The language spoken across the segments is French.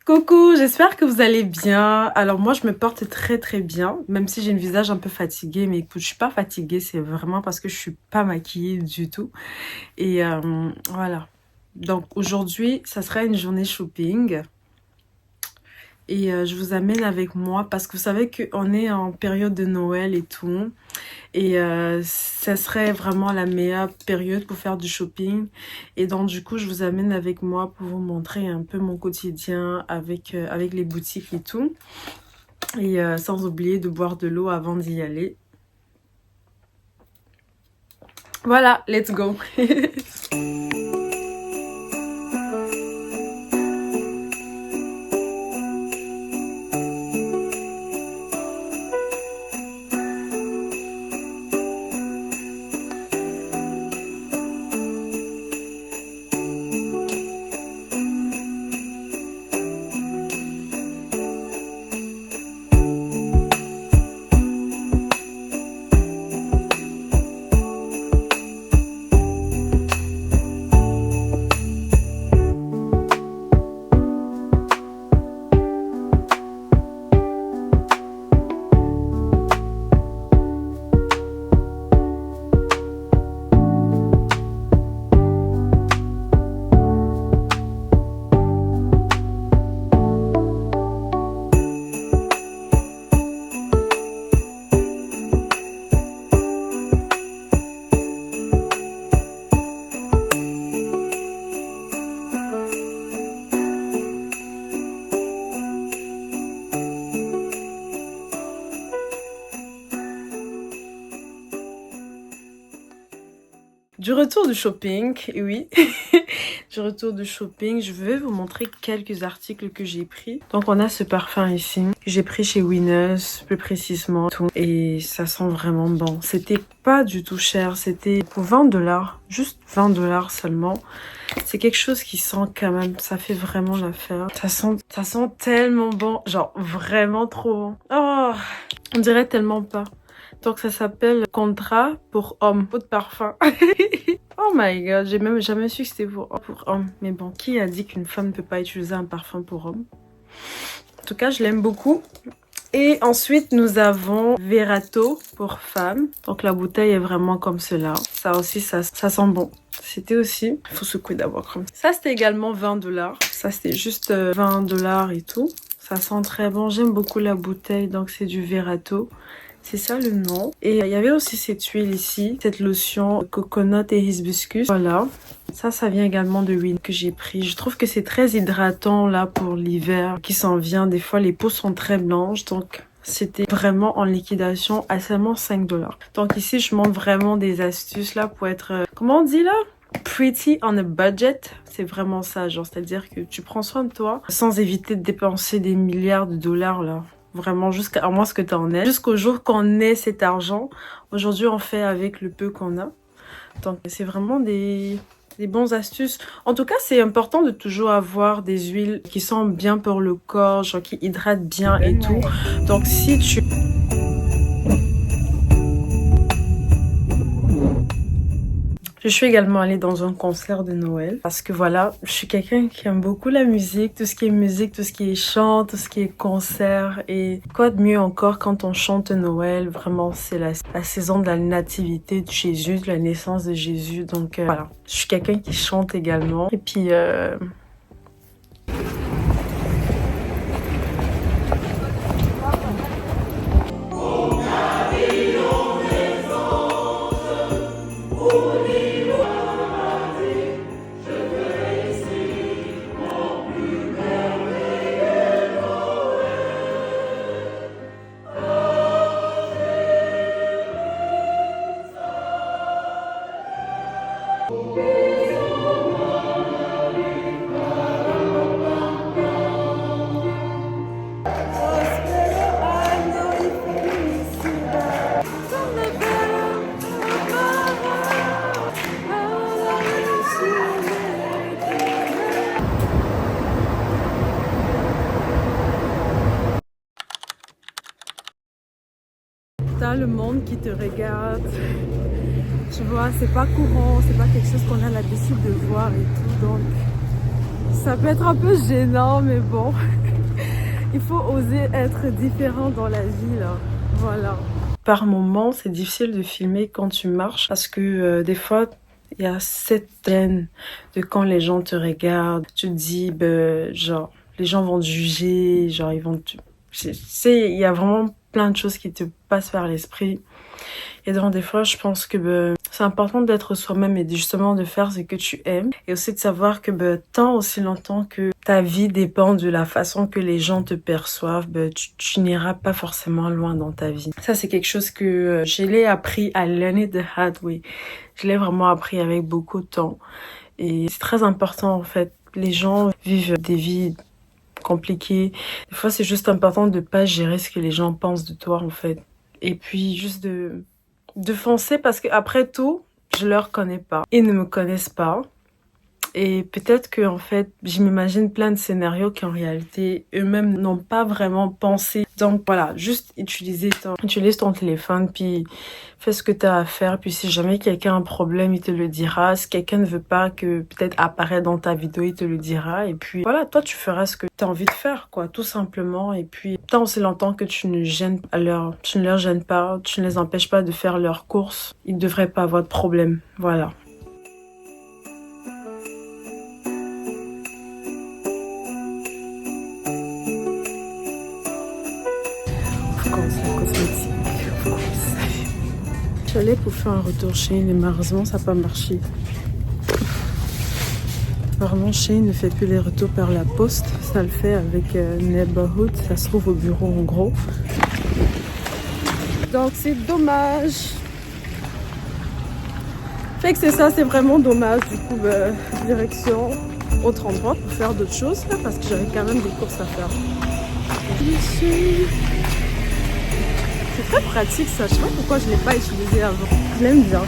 Coucou, j'espère que vous allez bien. Alors moi, je me porte très bien, même si j'ai un visage un peu fatigué. Mais écoute, je suis pas fatiguée, c'est vraiment parce que je suis pas maquillée du tout. Et voilà. Donc aujourd'hui, ça sera une journée shopping. Et je vous amène avec moi parce que vous savez qu'on est en période de Noël et tout. Et ça serait vraiment la meilleure période pour faire du shopping. Et donc du coup, je vous amène avec moi pour vous montrer un peu mon quotidien avec les boutiques et tout. Et sans oublier de boire de l'eau avant d'y aller. Voilà, let's go. Du retour du shopping, oui, du retour du shopping, je vais vous montrer quelques articles que j'ai pris. Donc on a ce parfum ici, que j'ai pris chez Winners, plus précisément, tout, et ça sent vraiment bon. C'était pas du tout cher, c'était pour 20 $, juste 20 $ seulement. C'est quelque chose qui sent quand même, ça fait vraiment l'affaire. Ça sent tellement bon, genre vraiment trop bon. Oh, on dirait tellement pas. Donc ça s'appelle Contra pour homme, eau de parfum. Oh my god, j'ai même jamais su que c'était pour homme. Mais bon, qui a dit qu'une femme ne peut pas utiliser un parfum pour homme? En tout cas, je l'aime beaucoup. Et ensuite, nous avons Verato pour femme. Donc la bouteille est vraiment comme cela. Ça aussi, ça sent bon. C'était aussi, il faut secouer d'abord comme ça. Ça, c'était également 20 $. Ça, c'était juste 20 $ et tout. Ça sent très bon. J'aime beaucoup la bouteille, donc c'est du Verato. C'est ça le nom. Et il y avait aussi cette huile ici, cette lotion coconut et hibiscus. Voilà. Ça vient également de Win que j'ai pris. Je trouve que c'est très hydratant là pour l'hiver qui s'en vient. Des fois, les peaux sont très blanches. Donc, c'était vraiment en liquidation à seulement 5 $. Donc ici, je montre vraiment des astuces là pour être... comment on dit là? Pretty on a budget, c'est vraiment ça, genre, c'est-à-dire que tu prends soin de toi sans éviter de dépenser des milliards de dollars là. Vraiment, jusqu'à moins que tu en aies. Jusqu'au jour qu'on ait cet argent. Aujourd'hui, on fait avec le peu qu'on a. Donc, c'est vraiment des bonnes astuces. En tout cas, c'est important de toujours avoir des huiles qui sont bien pour le corps, genre qui hydratent bien et tout. Donc, si tu... Je suis également allée dans un concert de Noël parce que voilà, je suis quelqu'un qui aime beaucoup la musique, tout ce qui est musique, tout ce qui est chant, tout ce qui est concert et quoi de mieux encore quand on chante Noël, vraiment c'est la saison de la nativité de Jésus, de la naissance de Jésus, donc voilà, je suis quelqu'un qui chante également et puis t'as le monde qui te regarde. Tu vois, c'est pas courant, c'est pas quelque chose qu'on a l'habitude de voir et tout, donc Ça peut être un peu gênant, mais bon. Il faut oser être différent dans la vie, là. Voilà. Par moments, c'est difficile de filmer quand tu marches parce que des fois, il y a cette peine de quand les gens te regardent. Tu te dis, ben, genre, les gens vont te juger, genre, ils vont te... Tu sais, il y a vraiment plein de choses qui te passent par l'esprit. Et donc, des fois, je pense que ben, c'est important d'être soi-même et justement de faire ce que tu aimes. Et aussi de savoir que ben, tant aussi longtemps que ta vie dépend de la façon que les gens te perçoivent, ben, tu n'iras pas forcément loin dans ta vie. Ça, c'est quelque chose que je l'ai appris à l'année de hard way. Je l'ai vraiment appris avec beaucoup de temps. Et c'est très important, en fait. Les gens vivent des vies compliquées. Des fois, c'est juste important de pas gérer ce que les gens pensent de toi, en fait. Et puis, juste de foncer parce que après tout, je leur connais pas. Ils ne me connaissent pas. Et peut-être que en fait, je m'imagine plein de scénarios qui en réalité eux-mêmes n'ont pas vraiment pensé. Donc voilà, juste utilise ton téléphone puis fais ce que tu as à faire. Puis si jamais quelqu'un a un problème, il te le dira. Si quelqu'un ne veut pas que peut-être apparaît dans ta vidéo, il te le dira. Et puis voilà, toi tu feras ce que tu as envie de faire, quoi, tout simplement. Et puis tant aussi longtemps que tu ne leur gênes pas, tu ne les empêches pas de faire leurs courses, ils ne devraient pas avoir de problème. Voilà. La cosmétique. J'allais pour faire un retour Shein mais malheureusement ça n'a pas marché. Apparemment Shein ne fait plus les retours par la poste, ça le fait avec Neighborhood, ça se trouve au bureau en gros. Donc c'est dommage. Fait que c'est ça, c'est vraiment dommage. Du coup, direction autre endroit pour faire d'autres choses là, parce que j'avais quand même des courses à faire. Ici. C'est très pratique ça, je sais pas pourquoi je l'ai pas utilisé avant. Je l'aime bien.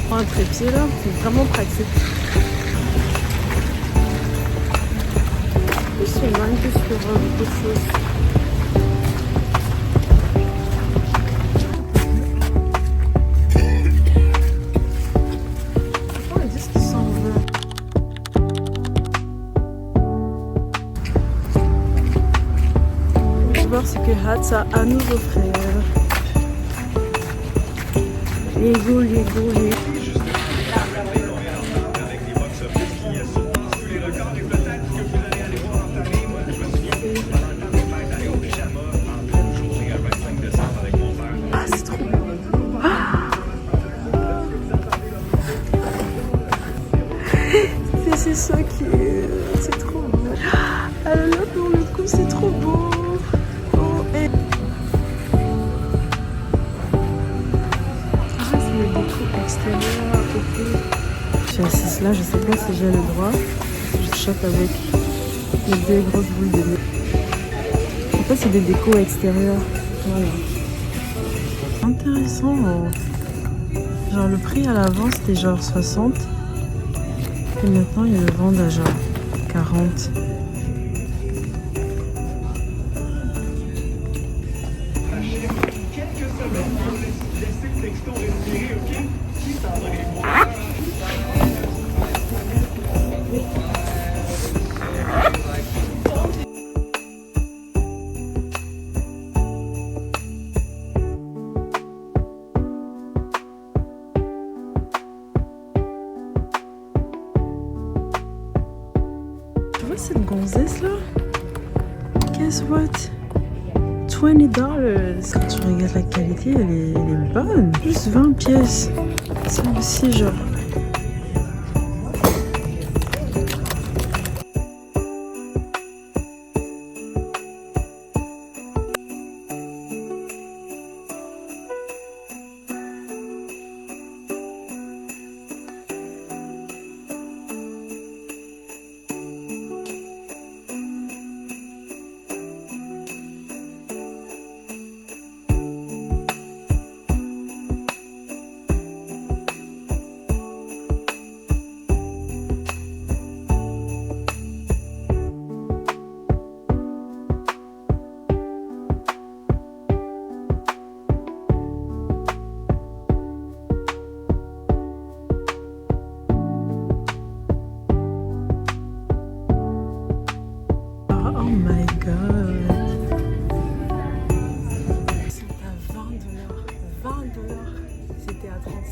Prends un trépied là, c'est vraiment pratique. Je suis online que sur beaucoup de choses. Pourquoi ils disent qu'ils s'en vont? Je vais voir ce que Hats a à nous offrir. Lego. Ah, c'est trop beau. Ah, c'est ça qui est... C'est trop beau. Ah là là, pour le coup, c'est trop beau. Oh, et... Ah, c'est le déco extérieur à côté. Je suis assise là, je sais pas si j'ai le droit. Je chope avec les deux grosses boules de nez. En fait, c'est des décos extérieurs. Voilà. Intéressant. Genre, le prix à l'avant, c'était genre 60. Et maintenant, ils le vendent à genre 40. Tu vois cette gonzesse là? Guess what? $20. Quand tu regardes la qualité, elle est bonne. Juste 20 pièces. C'est aussi genre.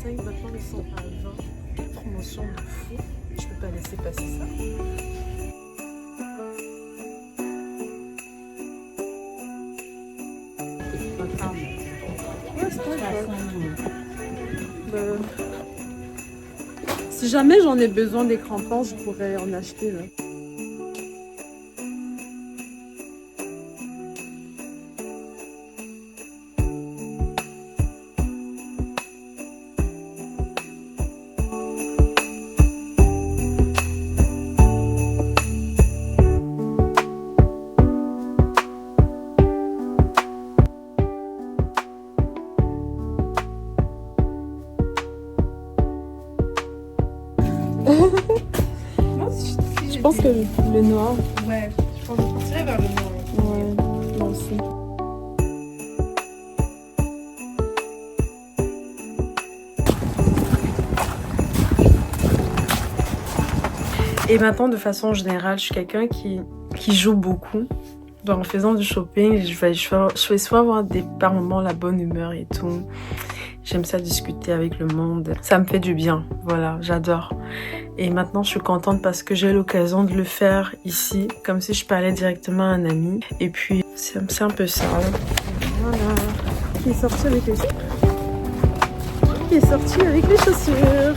25, maintenant ils sont à 20. Promotion de fou. Je peux pas laisser passer ça. Ouais, c'est pas grave. Si jamais j'en ai besoin des crampons, je pourrais en acheter là. Je pense que le noir. Ouais, je pense que je partirais vers le noir. Ouais, moi aussi. Et maintenant, de façon générale, je suis quelqu'un qui joue beaucoup. Donc, en faisant du shopping, je vais soit avoir par moments la bonne humeur et tout. J'aime ça discuter avec le monde. Ça me fait du bien. Voilà, j'adore. Et maintenant, je suis contente parce que j'ai l'occasion de le faire ici, comme si je parlais directement à un ami. Et puis, c'est un peu ça. Voilà. Qui est sorti avec les chaussures. Qui est sorti avec les chaussures.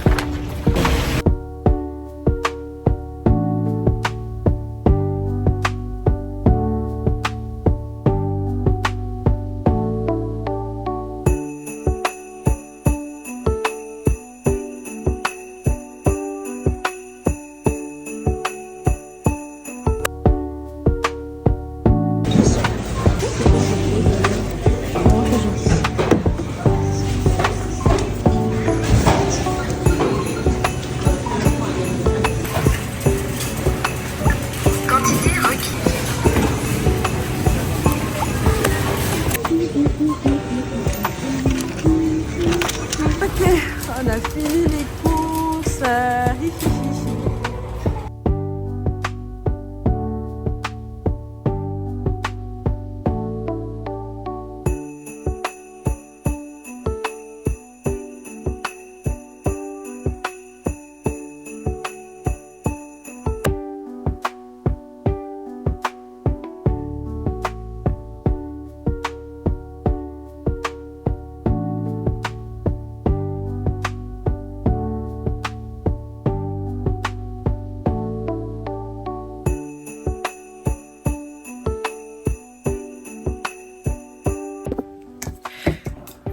On a fini les courses.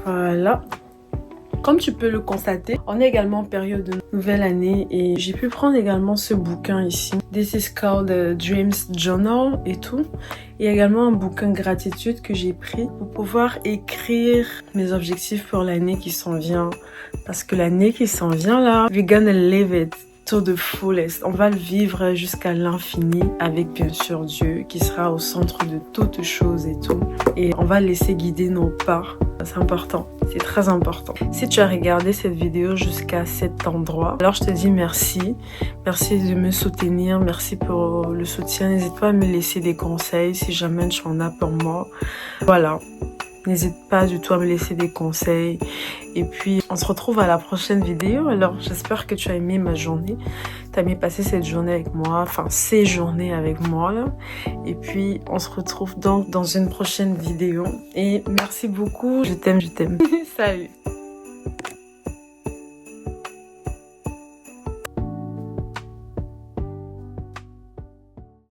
Voilà. Comme tu peux le constater, on est également en période de nouvelle année et j'ai pu prendre également ce bouquin ici. This is called Dreams Journal et tout. Il y a également un bouquin gratitude que j'ai pris pour pouvoir écrire mes objectifs pour l'année qui s'en vient. Parce que l'année qui s'en vient là, we're gonna live it to the fullest. On va le vivre jusqu'à l'infini avec bien sûr Dieu qui sera au centre de toutes choses et tout. Et on va laisser guider nos pas. C'est important, c'est très important. Si tu as regardé cette vidéo jusqu'à cet endroit, alors je te dis merci. Merci de me soutenir, merci pour le soutien. N'hésite pas à me laisser des conseils si jamais tu en as pour moi. Voilà, n'hésite pas du tout à me laisser des conseils. Et puis, on se retrouve à la prochaine vidéo. Alors, j'espère que tu as aimé ma journée. Tu as aimé passer cette journée avec moi, enfin ces journées avec moi là. Et puis, on se retrouve donc dans une prochaine vidéo. Et merci beaucoup. Je t'aime, je t'aime. Salut.